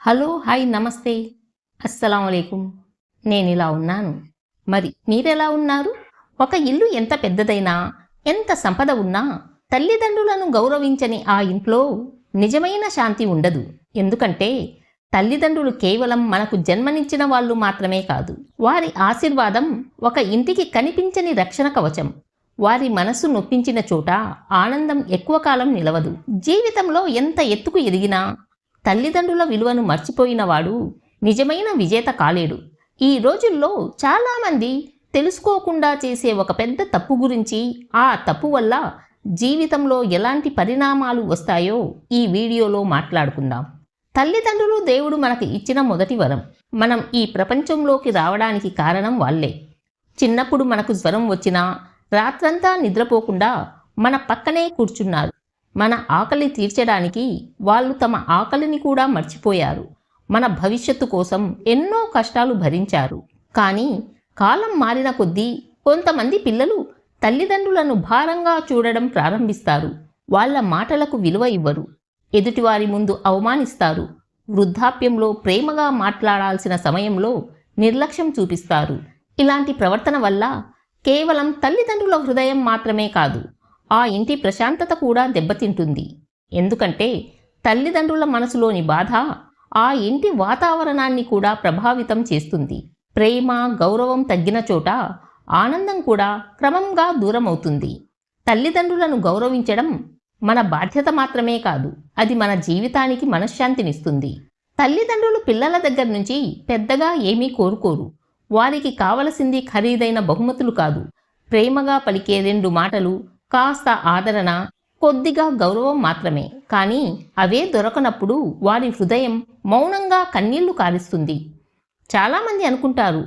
Hello, hi, నమస్తే, అస్సలం అలైకుం. నేనిలా ఉన్నాను. మరి మీరెలా ఉన్నారు? ఒక ఇల్లు ఎంత పెద్దదైనా, ఎంత సంపద ఉన్నా, తల్లిదండ్రులను గౌరవించని ఆ ఇంట్లో నిజమైన శాంతి ఉండదు. ఎందుకంటే తల్లిదండ్రులు కేవలం మనకు జన్మనిచ్చిన వాళ్ళు మాత్రమే కాదు. వారి ఆశీర్వాదం ఒక ఇంటికి కనిపించని రక్షణ కవచం. వారి మనసు నొప్పించిన చోట ఆనందం ఎక్కువ కాలం నిలవదు. జీవితంలో ఎంత ఎత్తుకు ఎదిగినా తల్లిదండ్రుల విలువను మర్చిపోయినవాడు నిజమైన విజేత కాలేడు. ఈ రోజుల్లో చాలామంది తెలుసుకోకుండా చేసే ఒక పెద్ద తప్పు గురించి, ఆ తప్పు వల్ల జీవితంలో ఎలాంటి పరిణామాలు వస్తాయో ఈ వీడియోలో మాట్లాడుకుందాం. తల్లిదండ్రులు దేవుడు మనకు ఇచ్చిన మొదటి వరం. మనం ఈ ప్రపంచంలోకి రావడానికి కారణం వాళ్ళే. చిన్నప్పుడు మనకు జ్వరం వచ్చినా రాత్రంతా నిద్రపోకుండా మన పక్కనే కూర్చున్నారు. మన ఆకలి తీర్చడానికి వాళ్ళు తమ ఆకలిని కూడా మర్చిపోయారు. మన భవిష్యత్తు కోసం ఎన్నో కష్టాలు భరించారు. కానీ కాలం మారిన కొద్దీ కొంతమంది పిల్లలు తల్లిదండ్రులను భారంగా చూడడం ప్రారంభిస్తారు. వాళ్ళ మాటలకు విలువ ఇవ్వరు. ఎదుటివారి ముందు అవమానిస్తారు. వృద్ధాప్యంలో ప్రేమగా మాట్లాడాల్సిన సమయంలో నిర్లక్ష్యం చూపిస్తారు. ఇలాంటి ప్రవర్తన వల్ల కేవలం తల్లిదండ్రుల హృదయం మాత్రమే కాదు, ఆ ఇంటి ప్రశాంతత కూడా దెబ్బతింటుంది. ఎందుకంటే తల్లిదండ్రుల మనసులోని బాధ ఆ ఇంటి వాతావరణాన్ని కూడా ప్రభావితం చేస్తుంది. ప్రేమ, గౌరవం తగ్గిన చోట ఆనందం కూడా క్రమంగా దూరమవుతుంది. తల్లిదండ్రులను గౌరవించడం మన బాధ్యత మాత్రమే కాదు, అది మన జీవితానికి మనశ్శాంతినిస్తుంది. తల్లిదండ్రులు పిల్లల దగ్గర నుంచి పెద్దగా ఏమీ కోరుకోరు. వారికి కావలసింది ఖరీదైన బహుమతులు కాదు, ప్రేమగా పలికే 2 మాటలు, కాస్త ఆదరణ, కొద్దిగా గౌరవం మాత్రమే. కానీ అవే దొరకనప్పుడు వారి హృదయం మౌనంగా కన్నీళ్లు కారుస్తుంది. చాలామంది అనుకుంటారు,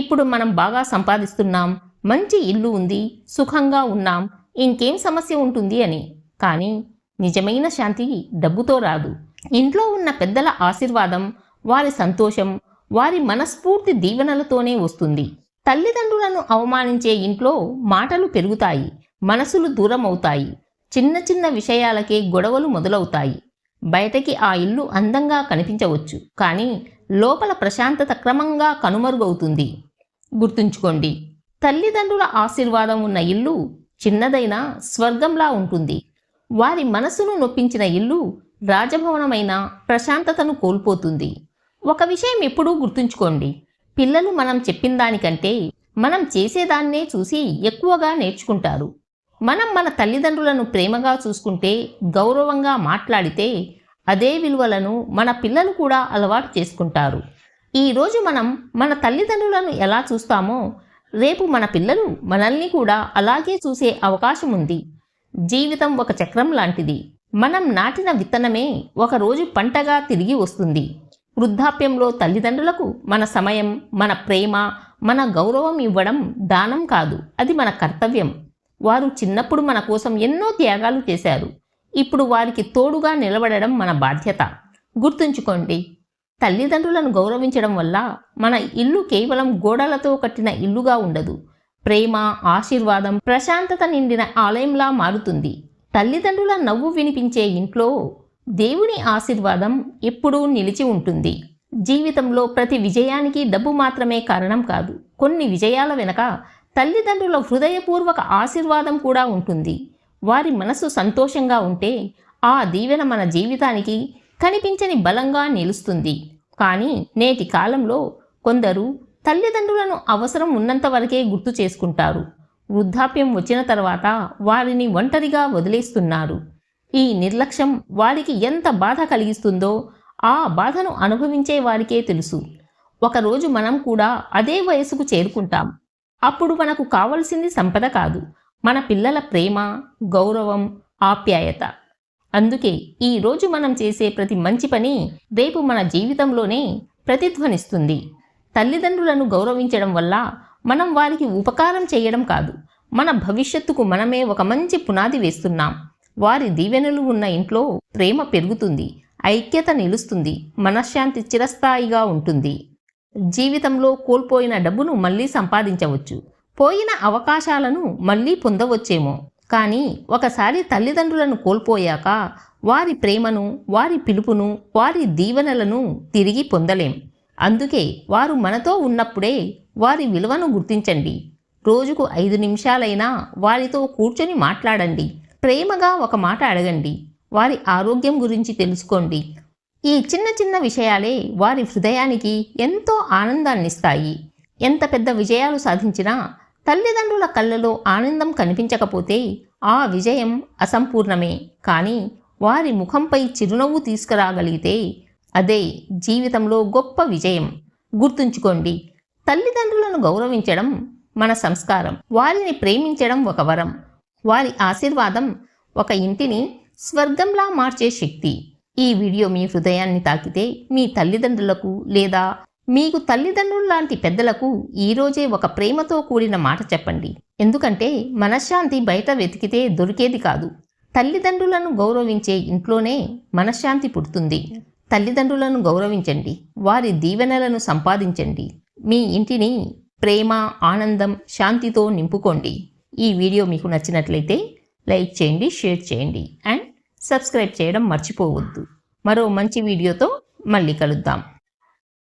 ఇప్పుడు మనం బాగా సంపాదిస్తున్నాం, మంచి ఇల్లు ఉంది, సుఖంగా ఉన్నాం, ఇంకేం సమస్య ఉంటుంది అని. కానీ నిజమైన శాంతి డబ్బుతో రాదు. ఇంట్లో ఉన్న పెద్దల ఆశీర్వాదం, వారి సంతోషం, వారి మనస్ఫూర్తి దీవెనలతోనే వస్తుంది. తల్లిదండ్రులను అవమానించే ఇంట్లో మాటలు పెరుగుతాయి, మనసులు దూరం అవుతాయి, చిన్న చిన్న విషయాలకే గొడవలు మొదలవుతాయి. బయటకి ఆ ఇల్లు అందంగా కనిపించవచ్చు, కానీ లోపల ప్రశాంతత క్రమంగా కనుమరుగవుతుంది. గుర్తుంచుకోండి, తల్లిదండ్రుల ఆశీర్వాదం ఉన్న ఇల్లు చిన్నదైనా స్వర్గంలా ఉంటుంది. వారి మనసును నొప్పించిన ఇల్లు రాజభవనమైన ప్రశాంతతను కోల్పోతుంది. ఒక విషయం ఎప్పుడూ గుర్తుంచుకోండి, పిల్లలు మనం చెప్పిన దానికంటే మనం చేసేదాన్నే చూసి ఎక్కువగా నేర్చుకుంటారు. మనం మన తల్లిదండ్రులను ప్రేమగా చూసుకుంటే, గౌరవంగా మాట్లాడితే, అదే విలువలను మన పిల్లలు కూడా అలవాటు చేసుకుంటారు. ఈరోజు మనం మన తల్లిదండ్రులను ఎలా చూస్తామో రేపు మన పిల్లలు మనల్ని కూడా అలాగే చూసే అవకాశం ఉంది. జీవితం ఒక చక్రం లాంటిది. మనం నాటిన విత్తనమే ఒకరోజు పంటగా తిరిగి వస్తుంది. వృద్ధాప్యంలో తల్లిదండ్రులకు మన సమయం, మన ప్రేమ, మన గౌరవం ఇవ్వడం దానం కాదు, అది మన కర్తవ్యం. వారు చిన్నప్పుడు మన కోసం ఎన్నో త్యాగాలు చేశారు. ఇప్పుడు వారికి తోడుగా నిలబడడం మన బాధ్యత. గుర్తుంచుకోండి, తల్లిదండ్రులను గౌరవించడం వల్ల మన ఇల్లు కేవలం గోడలతో కట్టిన ఇల్లుగా ఉండదు. ప్రేమ, ఆశీర్వాదం, ప్రశాంతత నిండిన ఆలయంలా మారుతుంది. తల్లిదండ్రుల నవ్వు వినిపించే ఇంట్లో దేవుని ఆశీర్వాదం ఎప్పుడూ నిలిచి ఉంటుంది. జీవితంలో ప్రతి విజయానికి డబ్బు మాత్రమే కారణం కాదు. కొన్ని విజయాల వెనక తల్లిదండ్రుల హృదయపూర్వక ఆశీర్వాదం కూడా ఉంటుంది. వారి మనసు సంతోషంగా ఉంటే ఆ దీవెన మన జీవితానికి కనిపించని బలంగా నిలుస్తుంది. కానీ నేటి కాలంలో కొందరు తల్లిదండ్రులను అవసరం ఉన్నంత వరకే గుర్తు చేసుకుంటారు. వృద్ధాప్యం వచ్చిన తర్వాత వారిని ఒంటరిగా వదిలేస్తున్నారు. ఈ నిర్లక్ష్యం వారికి ఎంత బాధ కలిగిస్తుందో ఆ బాధను అనుభవించే వారికే తెలుసు. ఒకరోజు మనం కూడా అదే వయసుకు చేరుకుంటాం. అప్పుడు మనకు కావలసింది సంపద కాదు, మన పిల్లల ప్రేమ, గౌరవం, ఆప్యాయత. అందుకే ఈరోజు మనం చేసే ప్రతి మంచి పని రేపు మన జీవితంలోనే ప్రతిధ్వనిస్తుంది. తల్లిదండ్రులను గౌరవించడం వల్ల మనం వారికి ఉపకారం చేయడం కాదు, మన భవిష్యత్తుకు మనమే ఒక మంచి పునాది వేస్తున్నాం. వారి దీవెనలు ఉన్న ఇంట్లో ప్రేమ పెరుగుతుంది, ఐక్యత నిలుస్తుంది, మనశ్శాంతి చిరస్థాయిగా ఉంటుంది. జీవితంలో కోల్పోయిన డబ్బును మళ్ళీ సంపాదించవచ్చు, పోయిన అవకాశాలను మళ్ళీ పొందవచ్చేమో. కానీ ఒకసారి తల్లిదండ్రులను కోల్పోయాక వారి ప్రేమను, వారి పిలుపును, వారి దీవెనలను తిరిగి పొందలేం. అందుకే వారు మనతో ఉన్నప్పుడే వారి విలువను గుర్తించండి. రోజుకు 5 నిమిషాలైనా వారితో కూర్చొని మాట్లాడండి. ప్రేమగా ఒక మాట అడగండి. వారి ఆరోగ్యం గురించి తెలుసుకోండి. ఈ చిన్న చిన్న విషయాలే వారి హృదయానికి ఎంతో ఆనందాన్నిస్తాయి. ఎంత పెద్ద విజయాలు సాధించినా తల్లిదండ్రుల కళ్ళలో ఆనందం కనిపించకపోతే ఆ విజయం అసంపూర్ణమే. కానీ వారి ముఖంపై చిరునవ్వు తీసుకురాగలిగితే అదే జీవితంలో గొప్ప విజయం. గుర్తుంచుకోండి, తల్లిదండ్రులను గౌరవించడం మన సంస్కారం. వారిని ప్రేమించడం ఒక వరం. వారి ఆశీర్వాదం ఒక ఇంటిని స్వర్గంలా మార్చే శక్తి. ఈ వీడియో మీ హృదయాన్ని తాకితే మీ తల్లిదండ్రులకు లేదా మీకు తల్లిదండ్రులు లాంటి పెద్దలకు ఈరోజే ఒక ప్రేమతో కూడిన మాట చెప్పండి. ఎందుకంటే మనశ్శాంతి బయట వెతికితే దొరికేది కాదు. తల్లిదండ్రులను గౌరవించే ఇంట్లోనే మనశ్శాంతి పుడుతుంది. తల్లిదండ్రులను గౌరవించండి. వారి దీవెనలను సంపాదించండి. మీ ఇంటిని ప్రేమ, ఆనందం, శాంతితో నింపుకోండి. ఈ వీడియో మీకు నచ్చినట్లయితే లైక్ చేయండి, షేర్ చేయండి అండ్ సబ్స్క్రైబ్ చేయడం మర్చిపోవద్దు. మరో మంచి వీడియోతో మళ్ళీ కలుద్దాం.